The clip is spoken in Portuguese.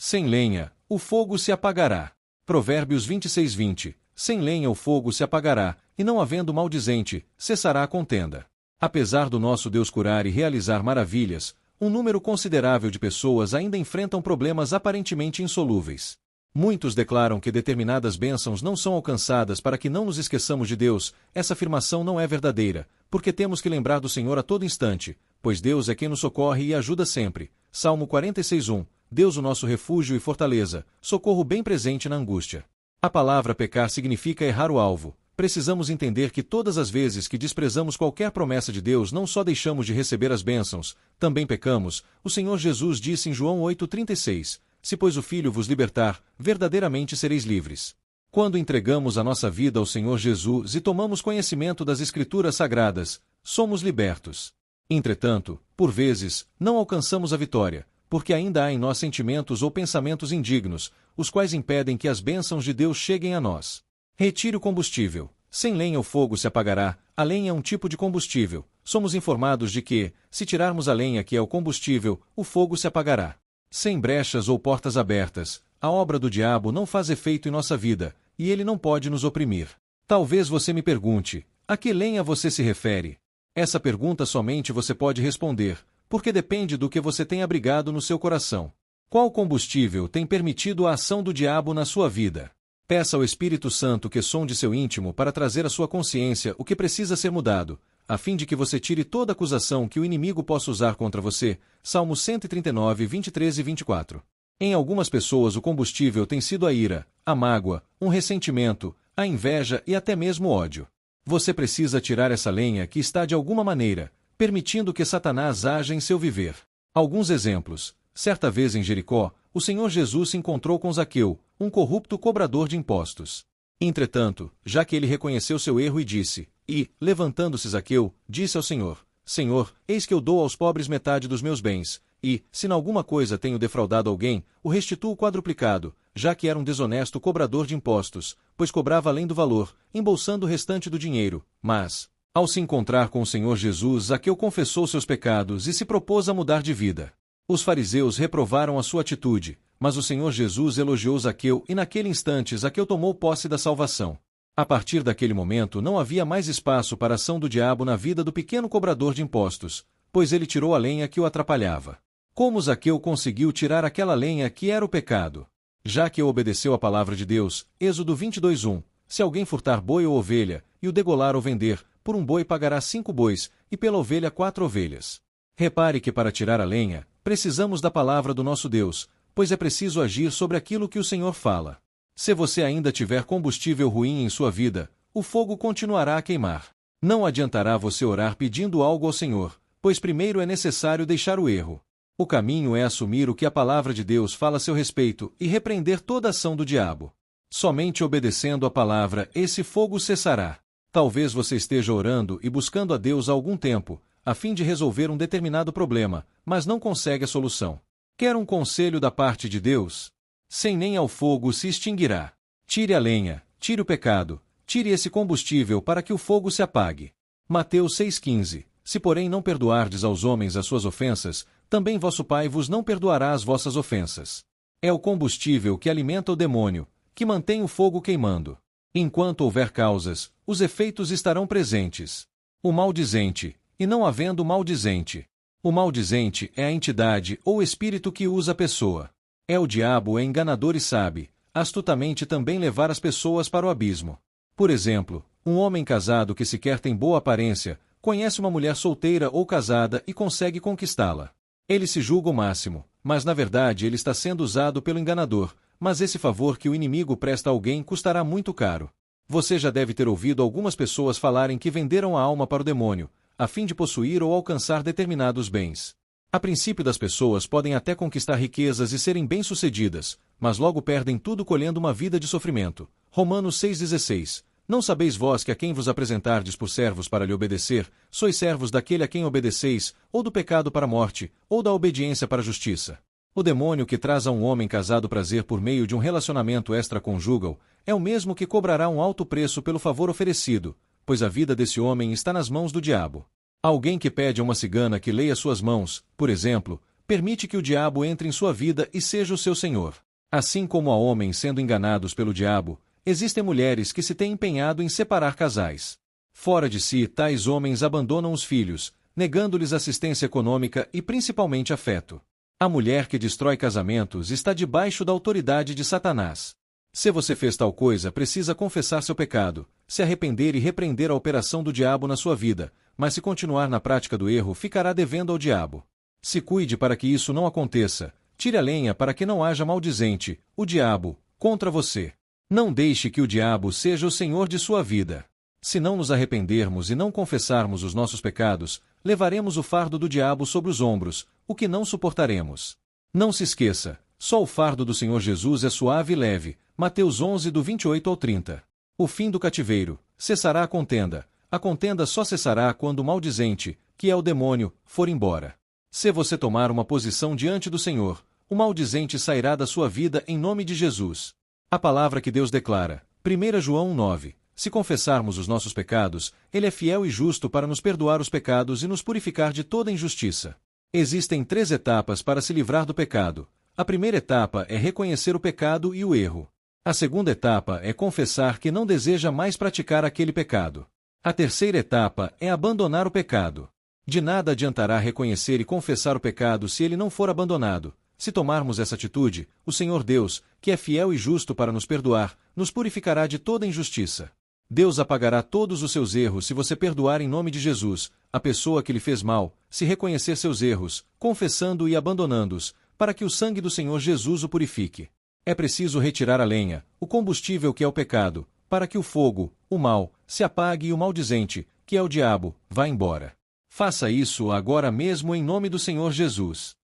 Sem lenha, o fogo se apagará. Provérbios 26:20. Sem lenha o fogo se apagará, e não havendo maldizente, cessará a contenda. Apesar do nosso Deus curar e realizar maravilhas, um número considerável de pessoas ainda enfrentam problemas aparentemente insolúveis. Muitos declaram que determinadas bênçãos não são alcançadas para que não nos esqueçamos de Deus. Essa afirmação não é verdadeira, porque temos que lembrar do Senhor a todo instante, pois Deus é quem nos socorre e ajuda sempre. Salmo 46:1. Deus o nosso refúgio e fortaleza, socorro bem presente na angústia. A palavra pecar significa errar o alvo. Precisamos entender que todas as vezes que desprezamos qualquer promessa de Deus não só deixamos de receber as bênçãos, também pecamos. O Senhor Jesus disse em João 8:36, se pois o Filho vos libertar, verdadeiramente sereis livres. Quando entregamos a nossa vida ao Senhor Jesus e tomamos conhecimento das Escrituras Sagradas, somos libertos. Entretanto, por vezes, não alcançamos a vitória, porque ainda há em nós sentimentos ou pensamentos indignos, os quais impedem que as bênçãos de Deus cheguem a nós. Retire o combustível. Sem lenha o fogo se apagará. A lenha é um tipo de combustível. Somos informados de que, se tirarmos a lenha que é o combustível, o fogo se apagará. Sem brechas ou portas abertas, a obra do diabo não faz efeito em nossa vida, e ele não pode nos oprimir. Talvez você me pergunte, a que lenha você se refere? Essa pergunta somente você pode responder, porque depende do que você tem abrigado no seu coração. Qual combustível tem permitido a ação do diabo na sua vida? Peça ao Espírito Santo que sonde seu íntimo para trazer à sua consciência o que precisa ser mudado, a fim de que você tire toda acusação que o inimigo possa usar contra você. Salmo 139, 23 e 24. Em algumas pessoas o combustível tem sido a ira, a mágoa, um ressentimento, a inveja e até mesmo o ódio. Você precisa tirar essa lenha que está de alguma maneira permitindo que Satanás haja em seu viver. Alguns exemplos. Certa vez em Jericó, o Senhor Jesus se encontrou com Zaqueu, um corrupto cobrador de impostos. Entretanto, já que ele reconheceu seu erro e disse, levantando-se Zaqueu, disse ao Senhor, Senhor, eis que eu dou aos pobres metade dos meus bens, e, se em alguma coisa tenho defraudado alguém, o restituo quadruplicado, já que era um desonesto cobrador de impostos, pois cobrava além do valor, embolsando o restante do dinheiro. Mas, ao se encontrar com o Senhor Jesus, Zaqueu confessou seus pecados e se propôs a mudar de vida. Os fariseus reprovaram a sua atitude, mas o Senhor Jesus elogiou Zaqueu e naquele instante Zaqueu tomou posse da salvação. A partir daquele momento não havia mais espaço para a ação do diabo na vida do pequeno cobrador de impostos, pois ele tirou a lenha que o atrapalhava. Como Zaqueu conseguiu tirar aquela lenha que era o pecado? Já que obedeceu à palavra de Deus, Êxodo 22:1, se alguém furtar boi ou ovelha, e o degolar ou vender, por um boi pagará 5 bois, e pela ovelha 4 ovelhas. Repare que para tirar a lenha, precisamos da palavra do nosso Deus, pois é preciso agir sobre aquilo que o Senhor fala. Se você ainda tiver combustível ruim em sua vida, o fogo continuará a queimar. Não adiantará você orar pedindo algo ao Senhor, pois primeiro é necessário deixar o erro. O caminho é assumir o que a palavra de Deus fala a seu respeito e repreender toda ação do diabo. Somente obedecendo a palavra esse fogo cessará. Talvez você esteja orando e buscando a Deus há algum tempo, a fim de resolver um determinado problema, mas não consegue a solução. Quer um conselho da parte de Deus? Sem nem ao fogo se extinguirá. Tire a lenha, tire o pecado, tire esse combustível para que o fogo se apague. Mateus 6,15. Se porém não perdoardes aos homens as suas ofensas, também vosso Pai vos não perdoará as vossas ofensas. É o combustível que alimenta o demônio, que mantém o fogo queimando. Enquanto houver causas, os efeitos estarão presentes. O maldizente, e não havendo maldizente. O maldizente é a entidade ou espírito que usa a pessoa. É o diabo, é enganador e sabe, astutamente também levar as pessoas para o abismo. Por exemplo, um homem casado que sequer tem boa aparência, conhece uma mulher solteira ou casada e consegue conquistá-la. Ele se julga o máximo, mas na verdade ele está sendo usado pelo enganador, mas esse favor que o inimigo presta a alguém custará muito caro. Você já deve ter ouvido algumas pessoas falarem que venderam a alma para o demônio, a fim de possuir ou alcançar determinados bens. A princípio das pessoas podem até conquistar riquezas e serem bem-sucedidas, mas logo perdem tudo colhendo uma vida de sofrimento. Romanos 6,16. Não sabeis vós que a quem vos apresentardes por servos para lhe obedecer, sois servos daquele a quem obedeceis, ou do pecado para a morte, ou da obediência para a justiça. O demônio que traz a um homem casado prazer por meio de um relacionamento extraconjugal é o mesmo que cobrará um alto preço pelo favor oferecido, pois a vida desse homem está nas mãos do diabo. Alguém que pede a uma cigana que leia suas mãos, por exemplo, permite que o diabo entre em sua vida e seja o seu senhor. Assim como há homens sendo enganados pelo diabo, existem mulheres que se têm empenhado em separar casais. Fora de si, tais homens abandonam os filhos, negando-lhes assistência econômica e principalmente afeto. A mulher que destrói casamentos está debaixo da autoridade de Satanás. Se você fez tal coisa, precisa confessar seu pecado, se arrepender e repreender a operação do diabo na sua vida, mas se continuar na prática do erro, ficará devendo ao diabo. Se cuide para que isso não aconteça, tire a lenha para que não haja maldizente, o diabo, contra você. Não deixe que o diabo seja o senhor de sua vida. Se não nos arrependermos e não confessarmos os nossos pecados, levaremos o fardo do diabo sobre os ombros, o que não suportaremos. Não se esqueça, só o fardo do Senhor Jesus é suave e leve. Mateus 11 do 28 ao 30. O fim do cativeiro: cessará a contenda só cessará quando o maldizente, que é o demônio, for embora. Se você tomar uma posição diante do Senhor, o maldizente sairá da sua vida em nome de Jesus. A palavra que Deus declara, 1 João 9, se confessarmos os nossos pecados, Ele é fiel e justo para nos perdoar os pecados e nos purificar de toda injustiça. Existem 3 etapas para se livrar do pecado. A primeira etapa é reconhecer o pecado e o erro. A segunda etapa é confessar que não deseja mais praticar aquele pecado. A terceira etapa é abandonar o pecado. De nada adiantará reconhecer e confessar o pecado se ele não for abandonado. Se tomarmos essa atitude, o Senhor Deus, que é fiel e justo para nos perdoar, nos purificará de toda injustiça. Deus apagará todos os seus erros se você perdoar em nome de Jesus, a pessoa que lhe fez mal, se reconhecer seus erros, confessando e abandonando-os, para que o sangue do Senhor Jesus o purifique. É preciso retirar a lenha, o combustível que é o pecado, para que o fogo, o mal, se apague e o maldizente, que é o diabo, vá embora. Faça isso agora mesmo em nome do Senhor Jesus.